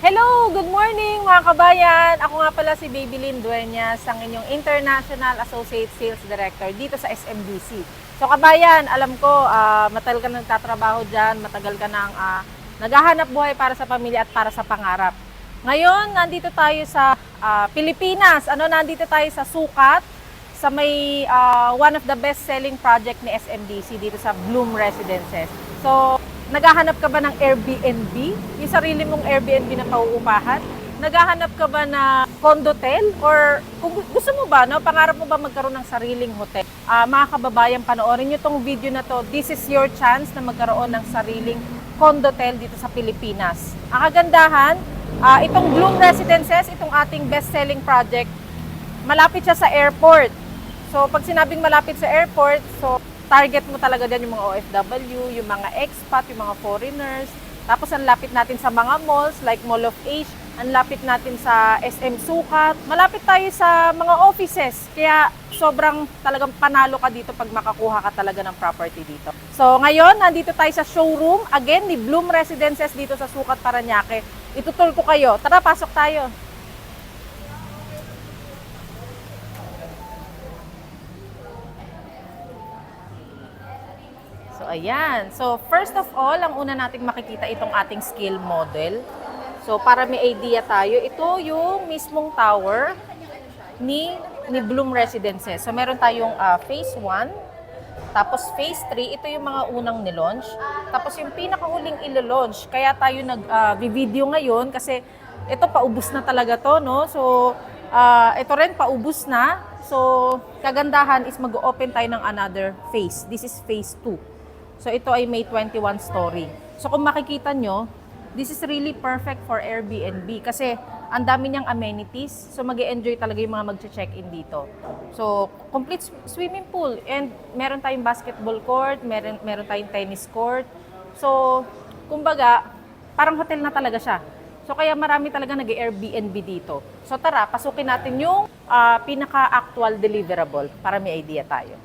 Hello! Good morning mga kabayan! Ako nga pala si Babylyn Dueñas, ang inyong International Associate Sales Director dito sa SMDC. So kabayan, alam ko matagal ka nang nagtatrabaho dyan, matagal ka nang naghahanap buhay para sa pamilya at para sa pangarap. Ngayon, nandito tayo sa Pilipinas. Nandito tayo sa Sukat, sa may one of the best-selling project ni SMDC dito sa Bloom Residences. So, naghahanap ka ba ng Airbnb? Yung sarili mong Airbnb na pauupahan? Naghahanap ka ba na condotel? Or kung gusto mo ba, pangarap mo ba magkaroon ng sariling hotel? Mga kababayan, panoorin nyo tong video na to. This is your chance na magkaroon ng sariling condotel dito sa Pilipinas. Ang kagandahan, itong Bloom Residences, itong ating best-selling project, malapit siya sa airport. So, pag sinabing malapit sa airport, so target mo talaga dyan yung mga OFW, yung mga expat, yung mga foreigners. Tapos ang lapit natin sa mga malls like Mall of Asia, ang lapit natin sa SM Sukat. Malapit tayo sa mga offices. Kaya sobrang talagang panalo ka dito pag makakuha ka talaga ng property dito. So ngayon, nandito tayo sa showroom. Again, ni Bloom Residences dito sa Sukat, Parañaque. Itutur ko kayo. Tara, pasok tayo. So, ayan. So, first of all, ang una nating makikita itong ating scale model. So, para may idea tayo, ito yung mismong tower ni Bloom Residences. So, meron tayong phase 1, tapos phase 3, ito yung mga unang nilaunch. Tapos yung pinakahuling ilo-launch, kaya tayo nag-video ngayon kasi ito paubos na talaga to, no? So, ito rin paubos na. So, kagandahan is mag-open tayo ng another phase. This is phase 2. So, ito ay may 21 story. So, kung makikita nyo, this is really perfect for Airbnb kasi ang dami niyang amenities. So, mag-e-enjoy talaga yung mga mag-check-in dito. So, complete swimming pool and meron tayong basketball court, meron tayong tennis court. So, kumbaga, parang hotel na talaga siya. So, kaya marami talaga nag-Airbnb dito. So, tara, pasukin natin yung pinaka-actual deliverable para may idea tayo.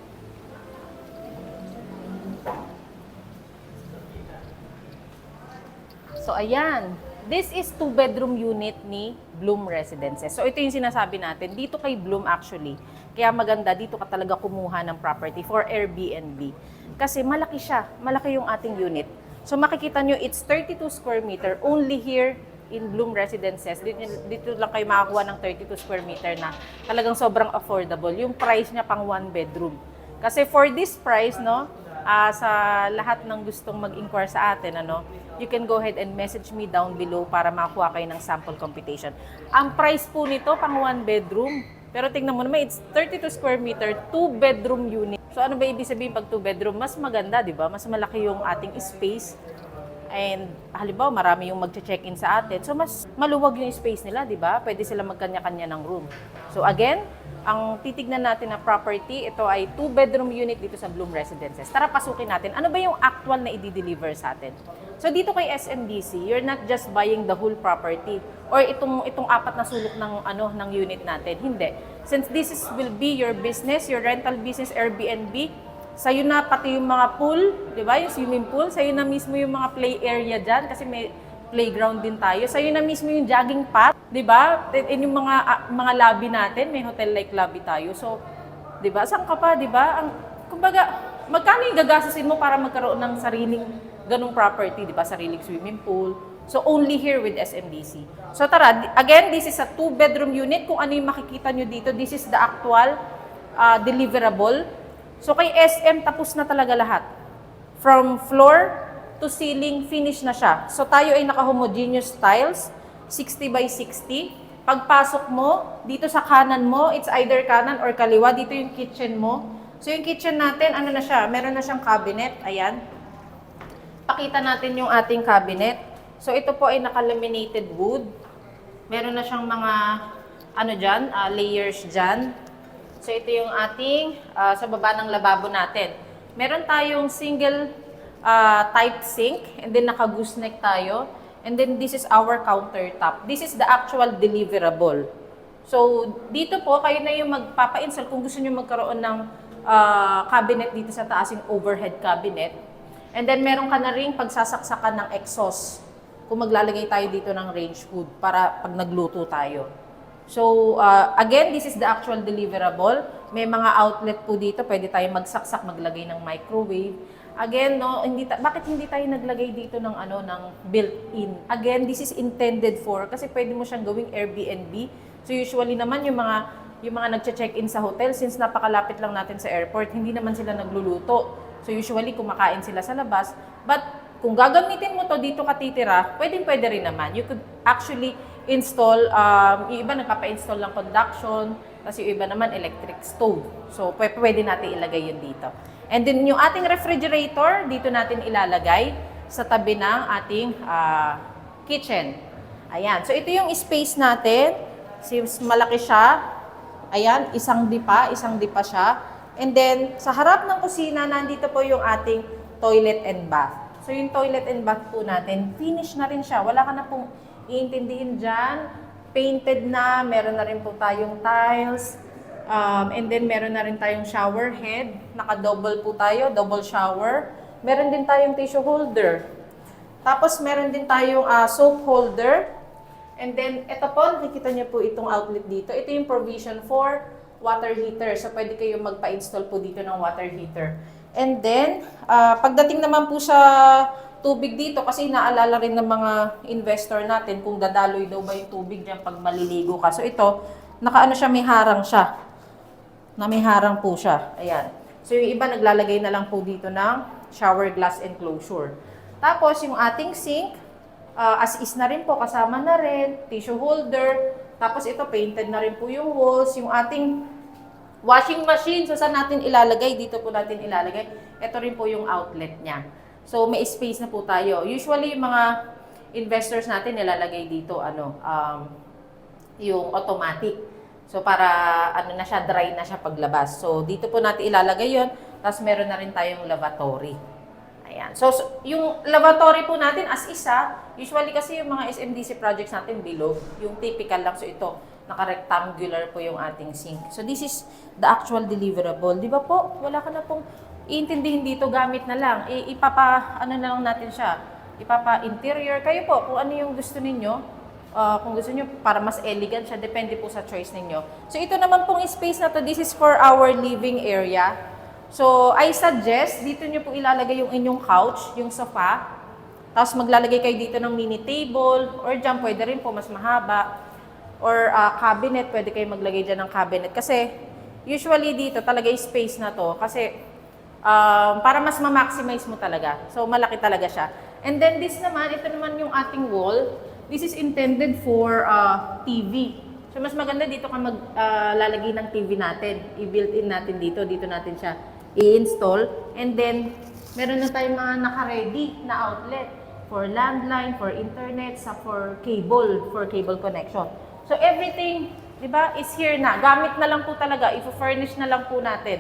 So, ayan. This is 2-bedroom unit ni Bloom Residences. So, ito yung sinasabi natin. Dito kay Bloom actually. Kaya maganda, dito ka talaga kumuha ng property for Airbnb. Kasi malaki siya. Malaki yung ating unit. So, makikita nyo, it's 32 square meter only here in Bloom Residences. Dito lang kayo makakuha ng 32 square meter na talagang sobrang affordable. Yung price niya pang 1 bedroom. Kasi for this price, no, sa lahat ng gustong mag-inquire sa atin, you can go ahead and message me down below para makakuha kayo ng sample computation. Ang price po nito, pang 1 bedroom. Pero tingnan mo naman, it's 32 square meter, 2-bedroom unit. So ano ba ibig sabihin pag 2-bedroom? Mas maganda, di ba? Mas malaki yung ating space. And halimbawa, marami yung mag-check-in sa atin. So mas maluwag yung space nila, di ba? Pwede sila magkanya-kanya ng room. So again, ang titignan natin na property, ito ay 2-bedroom unit dito sa Bloom Residences. Tara, pasukin natin. Ano ba yung actual na i-deliver sa atin? So dito kay SMDC, you're not just buying the whole property or itong apat na sulok ng unit natin. Hindi. Since will be your business, your rental business, Airbnb, sa'yo na pati yung mga pool, di ba? Yung swimming pool, sa'yo na mismo yung mga play area dyan kasi may playground din tayo. Sa'yo na mismo yung jogging path, di ba? Yung mga lobby natin, may hotel-like lobby tayo. So, di ba? Saan ka pa, di ba? Kumbaga, magkano yung gagastusin mo para magkaroon ng sariling ganung property, di ba? Sariling swimming pool. So, only here with SMDC. So, tara, again, this is a 2-bedroom unit. Kung ano yung makikita nyo dito, this is the actual deliverable. So, kay SM, tapos na talaga lahat. From floor to ceiling, finish na siya. So, tayo ay naka-homogeneous tiles, 60 by 60. Pagpasok mo, dito sa kanan mo, it's either kanan or kaliwa. Dito yung kitchen mo. So, yung kitchen natin, ano na siya? Meron na siyang cabinet. Ayan. Pakita natin yung ating cabinet. So, ito po ay naka-laminated wood. Meron na siyang mga, layers dyan. So, ito yung ating, sa baba ng lababo natin. Meron tayong single type sink, and then naka-gooseneck tayo. And then, this is our countertop. This is the actual deliverable. So, dito po, kayo na yung magpapa-install kung gusto nyo magkaroon ng cabinet dito sa taas, yung overhead cabinet. And then, meron ka na rin pagsasaksakan ng exhaust. kung maglalagay tayo dito ng range hood para pag nagluto tayo. So, again, this is the actual deliverable. May mga outlet po dito, pwede tayo magsaksak, maglagay ng microwave. Again, no, bakit hindi tayo naglagay dito ng ng built-in? Again, this is intended for kasi pwede mo siyang gawing Airbnb. So usually naman yung mga nagche-check-in sa hotel, since napakalapit lang natin sa airport, hindi naman sila nagluluto. So usually kumakain sila sa labas. But kung gagamitin mo to dito ka titira, pwede rin naman. You could actually install, yung iba nagpapa-install ng conduction, kasi yung iba naman electric stove. So pwede natin ilagay yun dito. And then yung ating refrigerator, dito natin ilalagay sa tabi ng ating kitchen. Ayan. So ito yung space natin. Since malaki siya, ayan, isang dipa siya. And then sa harap ng kusina, nandito po yung ating toilet and bath. So yung toilet and bath po natin, finish na rin siya. Wala ka na pong iintindihin dyan. Painted na, meron na rin po tayong tiles. And then meron na rin tayong shower head. Naka-double po tayo, double shower. Meron din tayong tissue holder. Tapos meron din tayong soap holder. And then ito po, nakikita niyo po itong outlet dito. Ito yung provision for water heater. So pwede kayong magpa-install po dito ng water heater. And then, pagdating naman po sa tubig dito, kasi naalala rin ng mga investor natin kung dadaloy daw ba yung tubig diyan pag maliligo ka. So ito, nakaano siya, may harang siya. May harang po siya. Ayan. So yung iba naglalagay na lang po dito ng shower glass enclosure. Tapos yung ating sink, as is na rin po, kasama na rin, tissue holder. Tapos ito, painted na rin po yung walls. Yung ating washing machine, so saan natin ilalagay? Dito po natin ilalagay. Ito rin po yung outlet niya. So may space na po tayo. Usually yung mga investors natin nilalagay dito yung automatic. So para na siya, dry na siya paglabas. So dito po natin ilalagay 'yon. Tapos meron na rin tayong lavatory. Ayan. So yung lavatory po natin as isa, usually kasi yung mga SMDC projects natin below, yung typical lang. So ito, naka-rectangular po yung ating sink. So this is the actual deliverable. Di ba po? Wala ka na pong iintindihin dito, gamit na lang. Na lang natin siya. Ipapa-interior. Kayo po, kung ano yung gusto ninyo. Kung gusto niyo para mas elegant siya, depende po sa choice ninyo. So ito naman pong space na to, this is for our living area. So I suggest, dito niyo po ilalagay yung inyong couch, yung sofa. Tapos maglalagay kayo dito ng mini table, or dyan pwede rin po mas mahaba. Or cabinet, pwede kayo maglagay dyan ng cabinet. Kasi usually dito talaga yung space na to. Kasi para mas ma-maximize mo talaga. So malaki talaga siya. And then this naman, ito naman yung ating wall. This is intended for TV. So mas maganda dito ka maglalagay ng TV natin. I-built-in natin dito. Dito natin siya i-install. And then meron na tayong mga naka-ready na outlet for landline, for internet, for cable connection. So everything, di ba, is here na. Gamit na lang po talaga. I-furnish na lang po natin.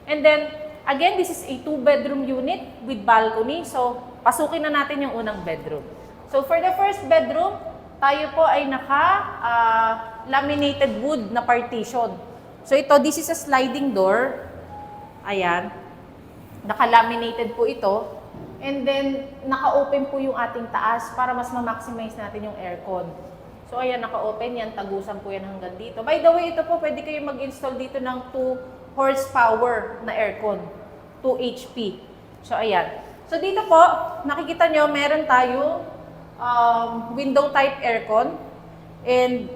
And then, again, this is a 2-bedroom unit with balcony. So, pasukin na natin yung unang bedroom. So, for the first bedroom, tayo po ay naka-laminated wood na partition. So, this is a sliding door. Ayan. Naka-laminated po ito. And then, naka-open po yung ating taas para mas ma-maximize natin yung aircon. So, ayan, naka-open yan. Tagusan po yan hanggang dito. By the way, ito po, pwede kayo mag-install dito ng 2 horsepower na aircon. 2 HP. So, ayan. So, dito po, nakikita nyo, meron tayo window type aircon. And,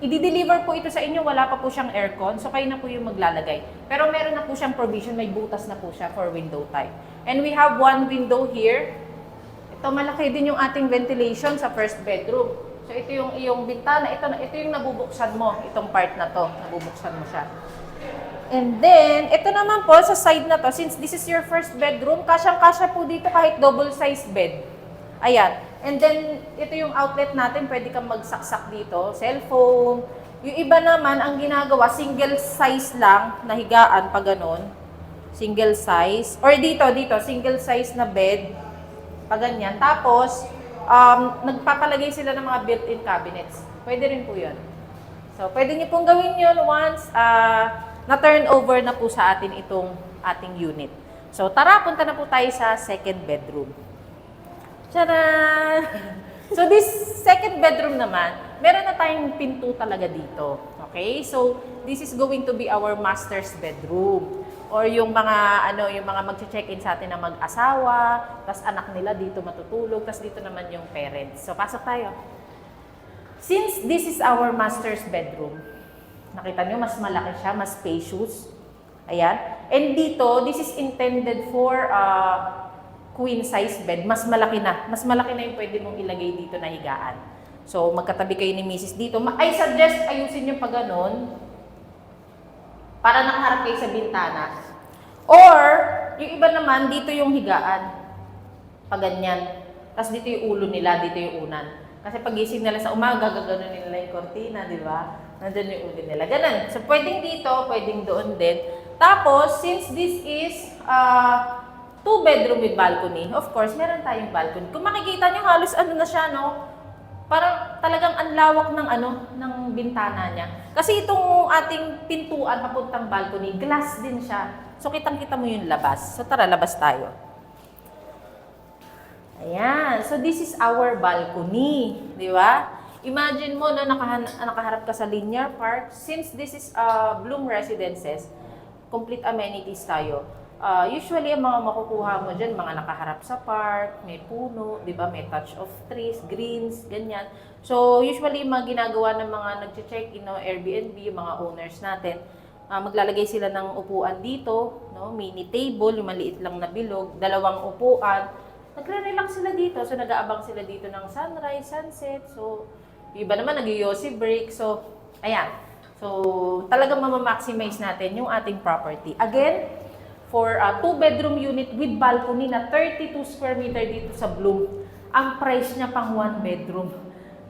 i-deliver po ito sa inyo. Wala pa po siyang aircon. So, kayo na po yung maglalagay. Pero meron na po siyang provision. May butas na po siya for window type. And we have one window here. Ito, malaki din yung ating ventilation sa first bedroom. So, ito yung iyong bintana. Ito yung nabubuksan mo. Itong part na to. Nabubuksan mo siya. And then, ito naman po sa side na to, since this is your first bedroom, kasyang-kasya po dito kahit double-sized bed. Ayan. And then, ito yung outlet natin. Pwede kang magsaksak dito. Cellphone. Yung iba naman, ang ginagawa, single size lang, na higaan pa ganun. Single size. Or dito, single size na bed. Pa ganyan. Tapos, nagpapalagay sila ng mga built-in cabinets. Pwede rin po yun. So, pwede niyo pong gawin yun once na-turn over na po sa atin itong ating unit. So, tara, punta na po tayo sa second bedroom. Tcharan! So this second bedroom naman, meron na tayong pinto talaga dito. Okay? So this is going to be our master's bedroom. Or yung mga yung mga magche-check-in sa atin na mag-asawa, tas anak nila dito matutulog, tas dito naman yung parents. So pasok tayo. Since this is our master's bedroom, nakita nyo mas malaki siya, mas spacious. Ayan. And dito, this is intended for queen size bed. Mas malaki na. Mas malaki na yung pwede mong ilagay dito na higaan. So magkatabi kayo ni Mrs. dito. I suggest ayusin nyo pa ganun para nakaharap kayo sa bintana. Or, yung iba naman, dito yung higaan. Paganyan. Tapos dito yung ulo nila, dito yung unan. Kasi pagising nila sa umaga, gagano nila yung kortina, di ba? Nandun yung ulo nila. Ganun. So, pwedeng dito, pwedeng doon din. Tapos, since this is 2-bedroom with balcony, of course, meron tayong balcony. Kung makikita nyo, halos na siya, no? Parang talagang ang lawak ng ng bintana niya. Kasi itong ating pintuan papuntang balcony, glass din siya. So kitang-kita mo yung labas. So tara, labas tayo. Ayan. So this is our balcony, di ba? Imagine mo na nakaharap ka sa linear park. Since this is Bloom Residences, complete amenities tayo. Usually, ang mga makukuha mo dyan, mga nakaharap sa park, may puno, di ba? May touch of trees, greens, ganyan. So, usually, mga ginagawa ng mga nag-check-in, Airbnb, yung mga owners natin, maglalagay sila ng upuan dito, no? Mini table, yung maliit lang na bilog, 2 upuan. Nagre-relax sila dito. So, nag-aabang sila dito ng sunrise, sunset. So, iba naman, nag-yossi break. So, ayan. So, talagang mamamaximize natin yung ating property. Again, for a 2-bedroom unit with balcony na 32 square meter dito sa Bloom. Ang price niya pang 1 bedroom.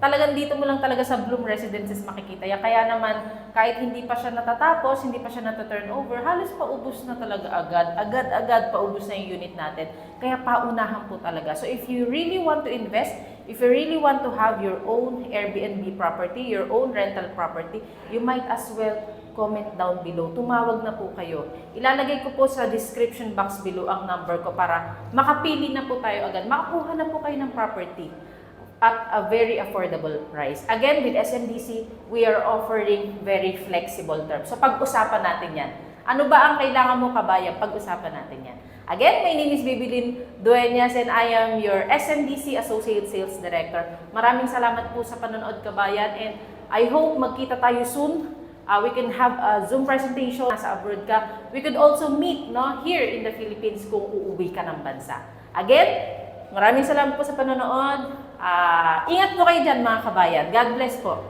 Talagang dito mo lang talaga sa Bloom Residences makikita. Kaya naman, kahit hindi pa siya natatapos, hindi pa siya nata-turnover, halos paubos na talaga agad. Agad-agad paubos na yung unit natin. Kaya paunahan po talaga. So if you really want to invest, if you really want to have your own Airbnb property, your own rental property, you might as well comment down below. Tumawag na po kayo. Ilalagay ko po sa description box below ang number ko para makapili na po tayo agad. Makakuha na po kayo ng property at a very affordable price. Again, with SMDC, we are offering very flexible terms. So pag-usapan natin yan. Ano ba ang kailangan mo kabayan? Pag-usapan natin yan. Again, my name is Bibylin Dueñas and I am your SMDC Associate Sales Director. Maraming salamat po sa panonood kabayan and I hope magkita tayo soon. We can have a Zoom presentation nasa abroad ka. We could also meet here in the Philippines kung uuwi ka ng bansa. Again, maraming salamat po sa panonood. Ingat po kayo dyan mga kabayan. God bless po.